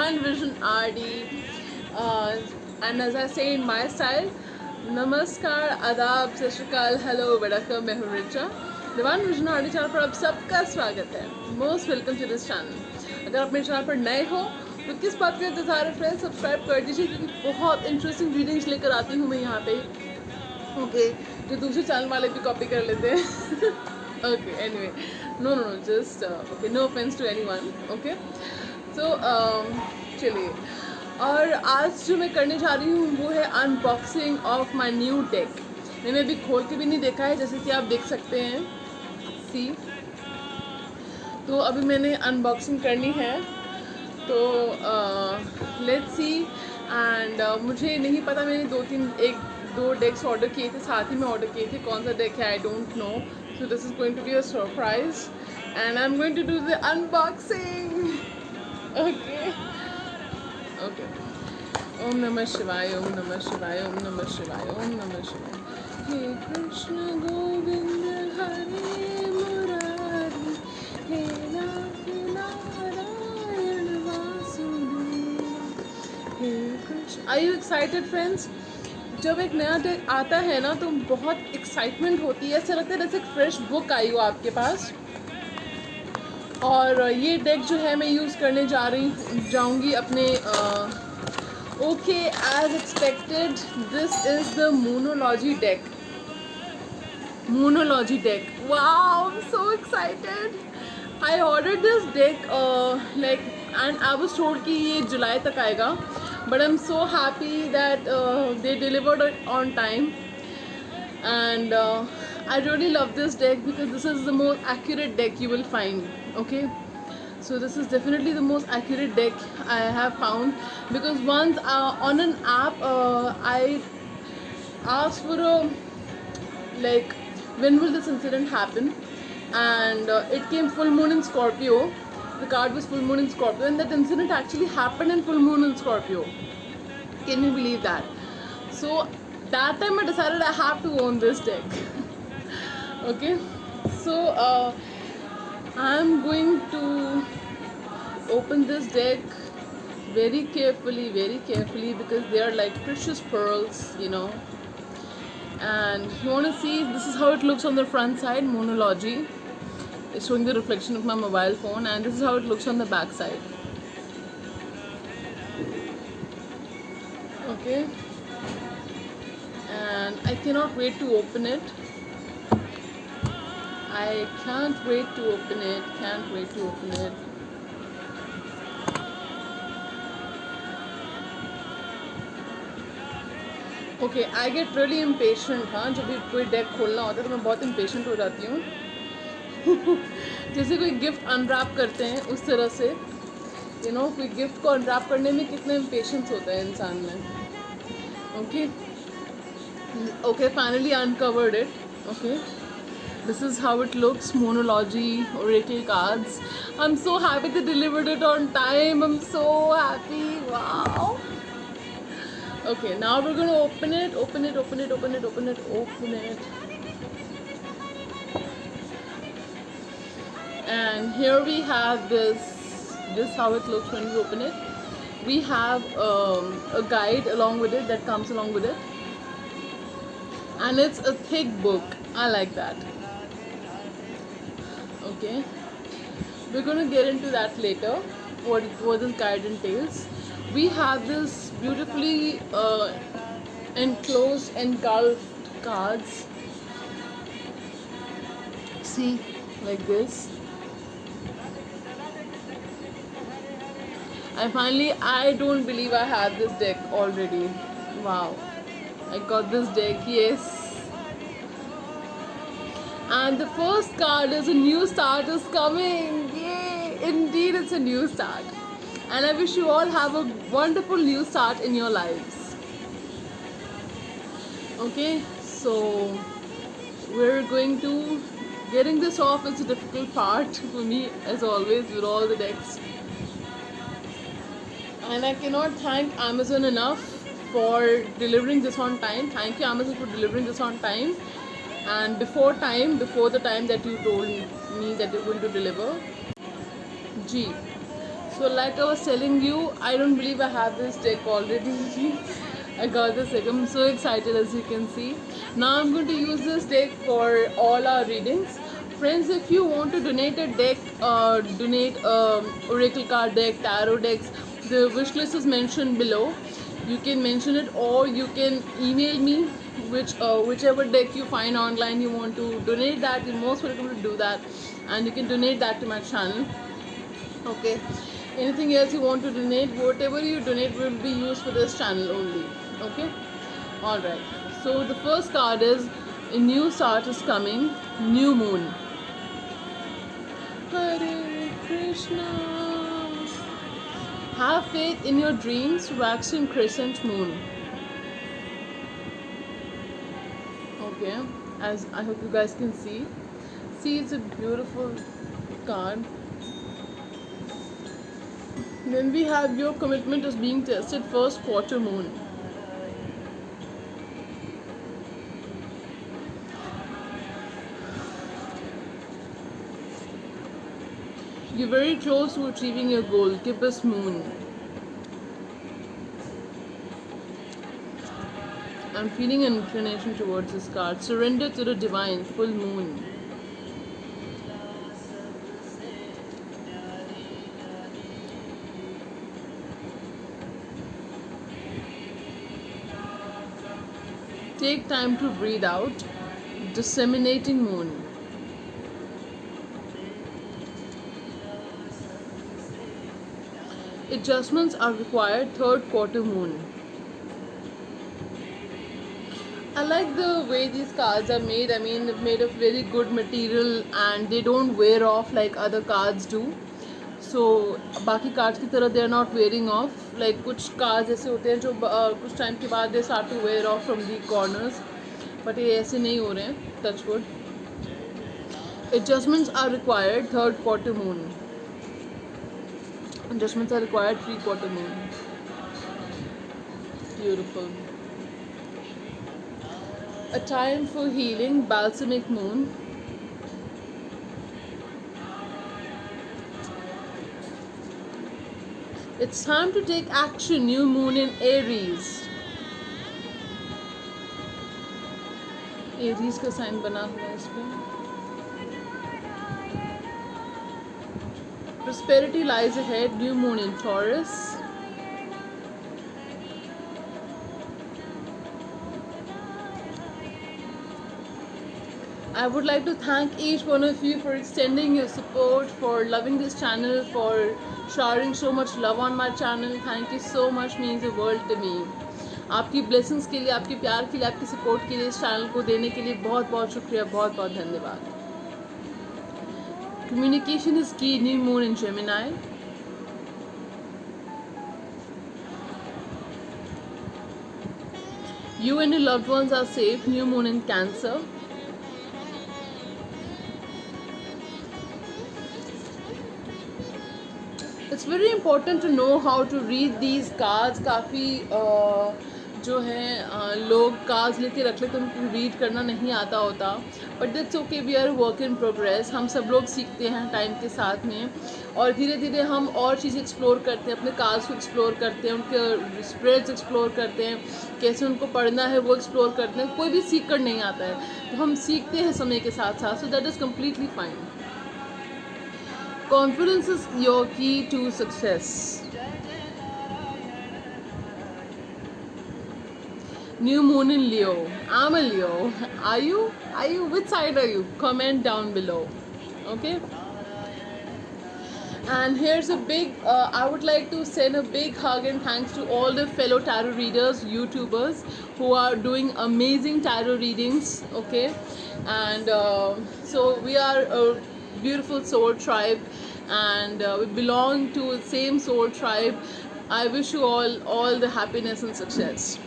Divine Vision RD, and as I say in my style, नमस्कार, आदाब, सत श्री अकाल, हेलो, वड़कम, मैं हूँ Richa. Divine vision RD channel पर आप सबका स्वागत है। Most welcome to this channel. अगर आप मेरे चैनल पर नए हो तो किस बात का इंतजार है फ्रेंड्स, सब्सक्राइब कर दीजिए क्योंकि बहुत इंटरेस्टिंग रीडिंग्स लेकर आती हूँ मैं यहाँ पे। ओके, जो दूसरे चैनल वाले भी कॉपी कर लेते हैं। Okay, anyway, no, just okay, no offence to anyone. Okay, तो चलिए, और आज जो मैं करने जा रही हूँ वो है unboxing of my new deck. मैंने अभी खोल के भी नहीं देखा है, जैसे कि आप देख सकते हैं। सी, तो अभी मैंने अनबॉक्सिंग करनी है, तो लेट्स सी। एंड मुझे नहीं पता, मैंने दो डेक्स ऑर्डर किए थे, साथ ही में ऑर्डर किए थे। कौन सा डेक है I don't know, so this is going to be a surprise and I am going to do the unboxing. Okay okay, ओम नमः शिवाय, ओम नमः शिवाय, ओम नमः शिवाय, ओम नमः शिवाय। हे कृष्ण गोविंद हरे मुरारी, हे नारायण वासुदेव, हे Krishna. Are you excited friends? जब एक नया डेक आता है ना तो बहुत एक्साइटमेंट होती है, ऐसा लगता है जैसे एक फ्रेश बुक आई हो आपके पास। और ये डेक जो है मैं यूज़ करने जाऊंगी अपने okay, as expected this is the Moonology deck. Wow, I am so excited. I ordered this deck like, and I was told कि ये जुलाई तक आएगा, but I'm so happy that they delivered it on time. And I really love this deck because this is the most accurate deck you will find. Okay, so this is definitely the most accurate deck I have found, because once on an app I asked for a, like, when will this incident happen, and it came full moon in Scorpio. The card was full moon in Scorpio, and that incident actually happened in full moon in Scorpio. Can you believe that? So that time I decided I have to own this deck. Okay, so I'm going to open this deck very carefully, because they are like precious pearls, you know. And you want to see, this is how it looks on the front side. Monology is showing the reflection of my mobile phone, and this is how it looks on the back side. Okay, and I cannot wait to open it. I can't wait to open it. Okay, I get really impatient, हाँ, जब भी कोई deck खोलना होता है तो मैं बहुत impatient हो जाती हूँ। जैसे कोई गिफ्ट अनरैप करते हैं उस तरह से, you know, कोई गिफ्ट को अनरैप करने में कितना impatience होता है इंसान में। Okay, finally uncovered it. Okay, this is how it looks. Monology Oracle cards. I'm so happy they delivered it on time. I'm so happy. Wow. Okay, now we're going to open it. And here we have this how it looks when we open it. We have a guide along with it, that comes along with it, and it's a thick book. I like that. Okay, we're going to get into that later, what this guide entails. We have this beautifully enclosed, engulfed cards. See, like this. I don't believe I had this deck already. Wow, I got this deck, yes. And the first card is a new start is coming. Yay! Indeed, it's a new start. And I wish you all have a wonderful new start in your lives. Okay, so we're going to, getting this off is a difficult part for me, as always with all the decks. And I cannot thank Amazon enough for delivering this on time. Thank you, Amazon, for delivering this on time, and before the time that you told me that you're going to deliver. G. So like I was telling you, I don't believe I have this deck already. I got this deck. I'm so excited, as you can see. Now I'm going to use this deck for all our readings. Friends, if you want to donate a deck, donate oracle card deck, tarot decks, the wish list is mentioned below. You can mention it, or you can email me whichever deck you find online you want to donate that. You're most welcome to do that, and you can donate that to my channel. Okay, anything else you want to donate, whatever you donate will be used for this channel only. Okay, all right. So the first card is a new start is coming, new moon. Hare Krishna. Have faith in your dreams, waxing crescent moon. Okay, as I hope you guys can see. See, it's a beautiful card. Then we have your commitment is being tested, first quarter moon. You're very close to achieving your goal, gibbous moon. I'm feeling an inclination towards this card. Surrender to the divine, full moon. Take time to breathe out, disseminating moon. Adjustments are required, third quarter moon. I like the way these cards are made. I mean, they're made of very good material and they don't wear off like other cards do. So बाकी cards की तरह they are not wearing off. Like कुछ cards ऐसे होते हैं जो कुछ time के बाद they start to wear off from the corners. But ये ऐसे नहीं हो रहे हैं. Touch wood. Adjustments are required, third quarter moon. Adjustments are required, 3/4 moon. Beautiful. A time for healing, balsamic moon. It's time to take action, new moon in Aries. Aries का sign बना हुआ है इस पे. Prosperity lies ahead, new moon in Taurus. I would like to thank each one of you for extending your support, for loving this channel, for showering so much love on my channel. Thank you so much, means the world to me. आपकी blessings के लिए, आपके प्यार के लिए, आपकी support के लिए, इस channel को देने के लिए बहुत बहुत शुक्रिया, बहुत बहुत धन्यवाद. Communication is key, new moon in Gemini. You and your loved ones are safe, new moon in Cancer. It's very important to know how to read these cards. काफ़ी जो हैं लोग कार्ड्स लेके रख लेते हैं, उनको रीड करना नहीं आता होता. But that's okay, we are work in progress. हम सब लोग सीखते हैं टाइम के साथ में, और धीरे धीरे हम और चीज़ें एक्सप्लोर करते हैं, अपने कार्ड्स को एक्सप्लोर करते हैं, उनके स्प्रेड्स एक्सप्लोर करते हैं, कैसे उनको पढ़ना है वो एक्सप्लोर करते हैं. कोई भी सीख कर नहीं आता है, तो हम सीखते हैं समय के साथ साथ. So that is completely fine. Confidence is your key to success. New moon in Leo. I'm a Leo. Are you? Which side are you? Comment down below. Okay. And here's a big, I would like to send a big hug and thanks to all the fellow tarot readers, YouTubers who are doing amazing tarot readings. Okay. And so we are a beautiful soul tribe, and we belong to the same soul tribe. I wish you all the happiness and success.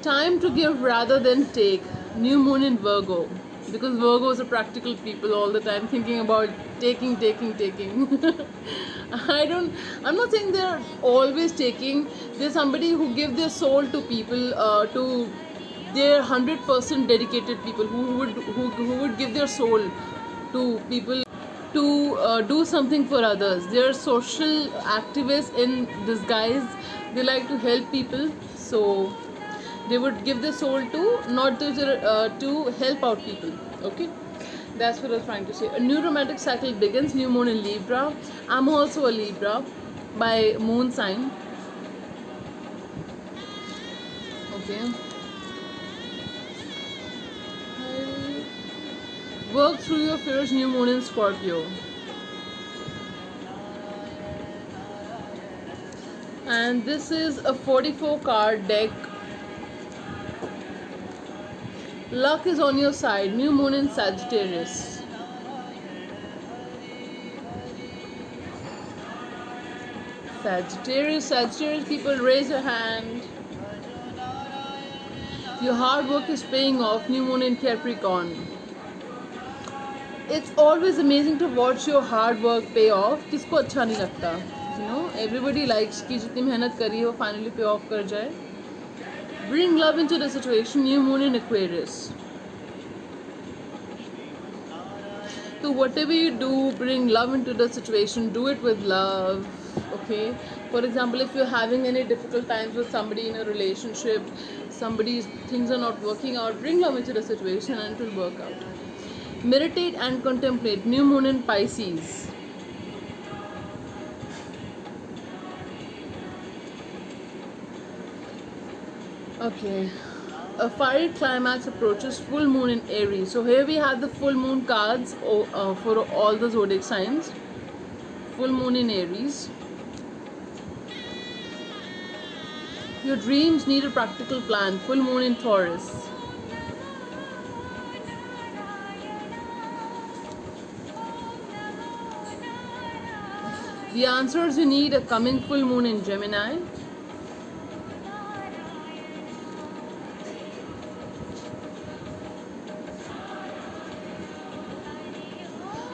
Time to give rather than take, new moon in Virgo, because Virgos are practical people all the time, thinking about taking. I'm not saying they're always taking. There's somebody who give their soul to people, they're 100% dedicated people who would give their soul to people. to do something for others. They are social activists in disguise. They like to help people, so they would give their soul to not to help out people. Okay, that's what I was trying to say. A new romantic cycle begins. New moon in Libra. I'm also a Libra by moon sign. Okay. Work through your fears. New moon in Scorpio. And this is a 44 card deck. Luck is on your side. New moon in Sagittarius. Sagittarius people, raise your hand. Your hard work is paying off. New moon in Capricorn. It's always amazing to watch your hard work pay off. किसको अच्छा नहीं लगता? You know, everybody likes कि जितनी मेहनत करी है वो finally pay off कर जाए. Bring love into the situation. New moon in Aquarius. So whatever you do, bring love into the situation. Do it with love. Okay. For example, if you're having any difficult times with somebody in a relationship, somebody's things are not working out, bring love into the situation and it will work out. Meditate and contemplate. New moon in Pisces. Okay. A fiery climax approaches. Full moon in Aries. So here we have the full moon cards for all the zodiac signs. Full moon in Aries. Your dreams need a practical plan. Full moon in Taurus. The answers you need are coming. Full moon in Gemini.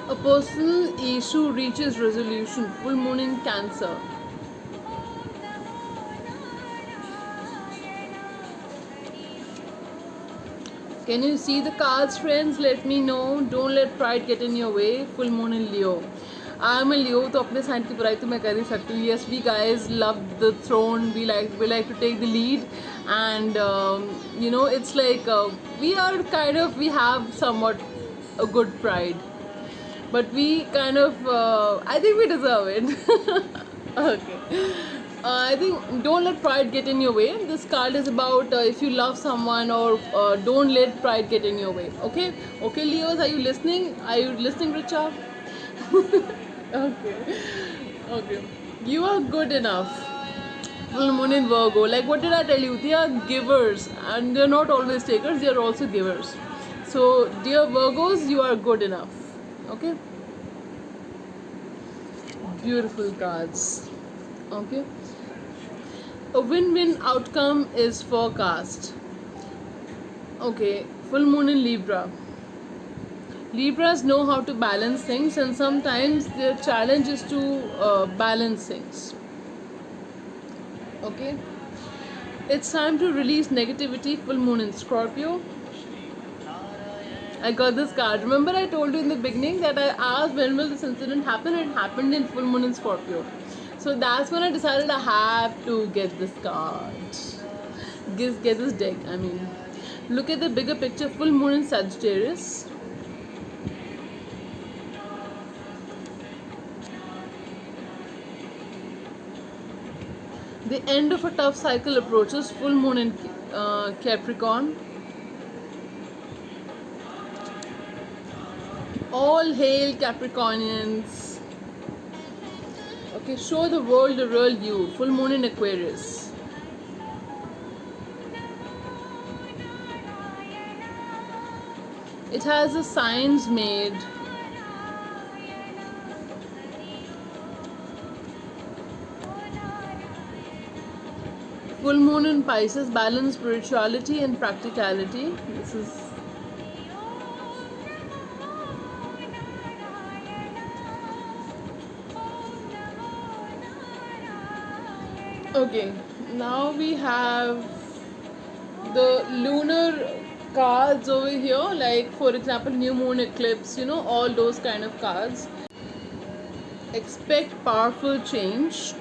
A personal issue reaches resolution. Full moon in Cancer. Can you see the cards, friends? Let me know. Don't let pride get in your way. Full moon in Leo. I am a Leo, तो अपने sign की बुराई तो मैं कर ही सकती हूँ. Yes, we guys love the throne. We like to take the lead, and you know, it's like we have somewhat a good pride, but we kind of I think we deserve it. Okay. I think don't let pride get in your way. This card is about if you love someone, or don't let pride get in your way. Okay, Leos, are you listening? Are you listening, Richa? Okay. You are good enough. Full moon in Virgo. Like what did I tell you? They are givers, and they are not always takers. They are also givers. So, dear Virgos, you are good enough. Okay. Beautiful cards. Okay. A win-win outcome is forecast. Okay, full moon in Libra. Libras know how to balance things, and sometimes their challenge is to balance things. Okay, it's time to release negativity. Full moon in Scorpio. I got this card. Remember I told you in the beginning that I asked when will this incident happen? It happened in full moon in Scorpio. So that's when I decided I have to get this card. Get this deck. I mean, look at the bigger picture. Full moon in Sagittarius. The end of a tough cycle approaches. Full moon in Capricorn. All hail Capricornians. Okay, show the world the real you. Full moon in Aquarius. It has the signs made. Full moon in Pisces. Balance spirituality and practicality. This is okay. Now we have the lunar cards over here, like for example new moon eclipse, you know, all those kind of cards. Expect powerful change.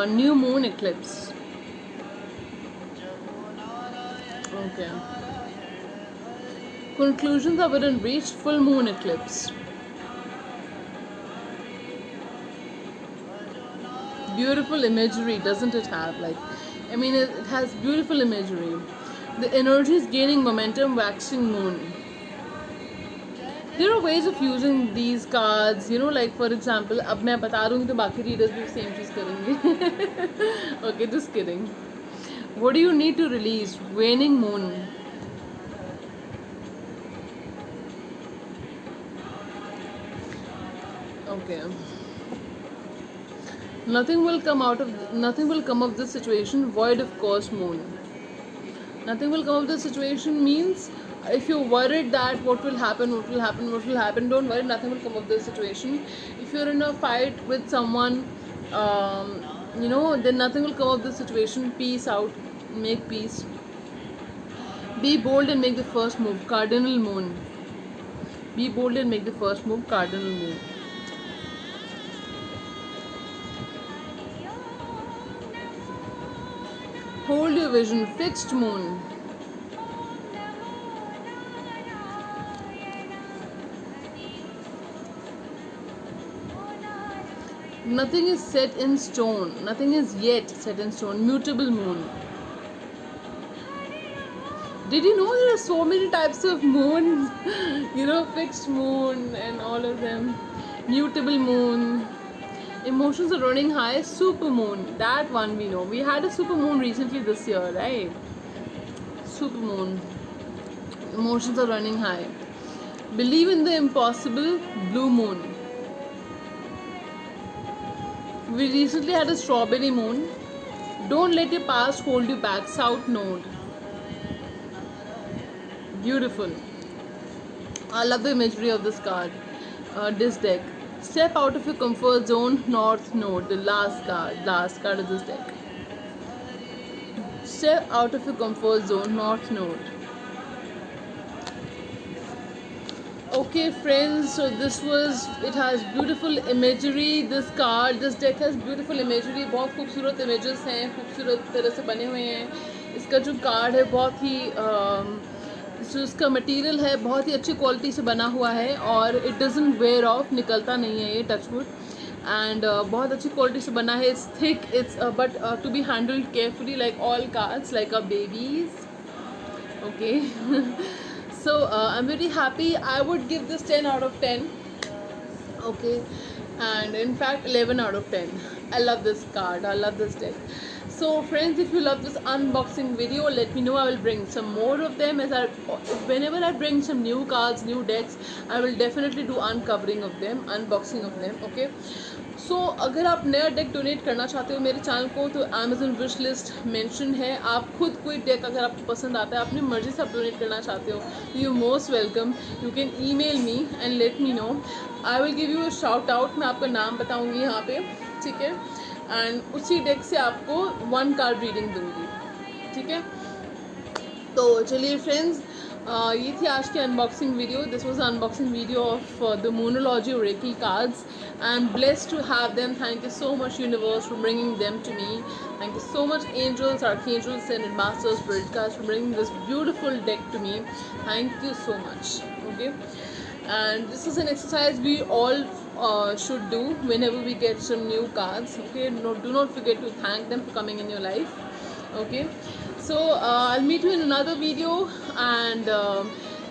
New moon eclipse. Okay. Conclusions are within reach. Full moon eclipse. Beautiful imagery, doesn't it have? Like, I mean, it has beautiful imagery. The energy is gaining momentum. Waxing moon. There are ways of using these cards, you know, like for example, अब मैं बता दूँगी तो बाकी readers भी same चीज़ करेंगे. Okay, just kidding. What do you need to release? Waning moon. Okay. Nothing will come of this situation. Void of course moon. Nothing will come of this situation means if you're worried that what will happen, don't worry, nothing will come of this situation. If you're in a fight with someone, then nothing will come of this situation. Peace out, make peace. Be bold and make the first move. Cardinal moon. Be bold and make the first move. Cardinal moon. Hold your vision. Fixed moon. Nothing is set in stone. Nothing is yet set in stone. Mutable moon. Did you know there are so many types of moons? Fixed moon and all of them. Mutable moon. Emotions are running high. Super moon. That one we know. We had a super moon recently this year, right? Super moon. Emotions are running high. Believe in the impossible. Blue moon. We recently had a strawberry moon. Don't let your past hold you back. South node. Beautiful. I love the imagery of this card. This deck. Step out of your comfort zone. North node. The last card of this deck. Step out of your comfort zone. North node. Okay friends, so it has beautiful imagery. This deck has beautiful imagery. बहुत खूबसूरत images हैं, खूबसूरत तरह से बने हुए हैं. इसका जो कार्ड है बहुत ही जो इसका मटेरियल है बहुत ही अच्छी क्वालिटी से बना हुआ है और इट डजंट वेयर ऑफ, निकलता नहीं है ये, टचवुड. एंड बहुत अच्छी क्वालिटी से बना है. It's thick, it's but to be handled carefully like all cards, like a babies. Okay. So I'm very happy. I would give this 10 out of 10. Okay, and in fact 11 out of 10. I love this card. I love this deck. So friends, if you love this unboxing video, let me know. I will bring some more of them. Whenever I bring some new cards, new decks, I will definitely do uncovering of them, unboxing of them. Okay. सो अगर आप नया deck donate करना चाहते हो मेरे channel को तो Amazon wish list mention है. आप खुद कोई डेक अगर आपको पसंद आता है, अपनी मर्जी से आप डोनेट करना चाहते हो, you most welcome. You can email me and let me know. I will give you a shout out. मैं आपका नाम बताऊंगी यहाँ पे, ठीक है. एंड उसी डेक से आपको 1 कार्ड रीडिंग दूंगी, ठीक है. तो चलिए फ्रेंड्स, ये थी आज की unboxing video. This was unboxing video of the Moonology oracle cards. I am blessed to have them. Thank you so much universe for bringing them to me. Thank you so much angels, archangels and masters, spirit guides for bringing this beautiful deck to me. Thank you so much. Okay, and this is an exercise we all should do whenever we get some new cards. Okay, do not forget to thank them for coming in your life. Okay, so I'll meet you in another video and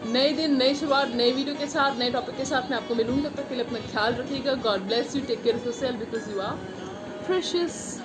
नए दिन, नई शुरुआत, नए video के साथ, नए topic के साथ मैं आपको मिलूँगी. तब तक के लिए अपना ख्याल रखिएगा. God bless you. Take care of yourself because you are precious.